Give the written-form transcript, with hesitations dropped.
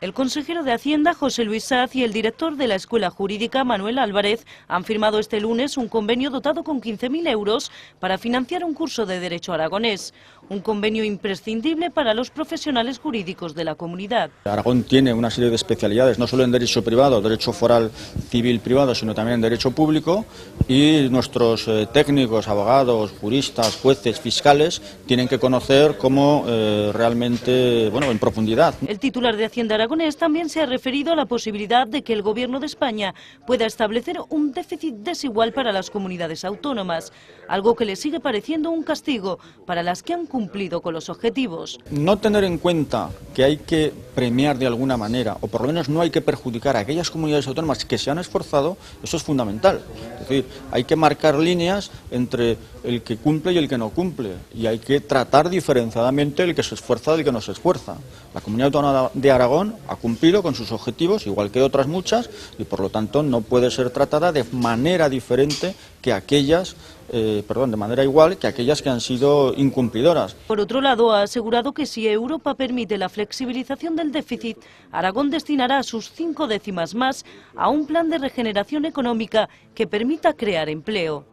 El consejero de Hacienda, José Luis Saz, y el director de la Escuela Jurídica, Manuel Álvarez, han firmado este lunes un convenio dotado con 15.000 euros para financiar un curso de Derecho aragonés. Un convenio imprescindible para los profesionales jurídicos de la comunidad. Aragón tiene una serie de especialidades, no solo en derecho privado, derecho foral civil privado, sino también en derecho público, y nuestros técnicos, abogados, juristas, jueces, fiscales, tienen que conocer cómo realmente, en profundidad. El titular de Hacienda aragonés también se ha referido a la posibilidad de que el Gobierno de España pueda establecer un déficit desigual para las comunidades autónomas, algo que le sigue pareciendo un castigo para las que han cumplido con los objetivos. No tener en cuenta que hay que premiar de alguna manera, o por lo menos no hay que perjudicar a aquellas comunidades autónomas que se han esforzado, eso es fundamental. Es decir, hay que marcar líneas entre el que cumple y el que no cumple, y hay que tratar diferenciadamente el que se esfuerza del que no se esfuerza. La Comunidad Autónoma de Aragón ha cumplido con sus objetivos, igual que otras muchas, y por lo tanto no puede ser tratada de manera diferente que aquellas, de manera igual que aquellas que han sido incumplidoras. Por otro lado, ha asegurado que si Europa permite la flexibilización del déficit, Aragón destinará sus 5 décimas más a un plan de regeneración económica que permita crear empleo.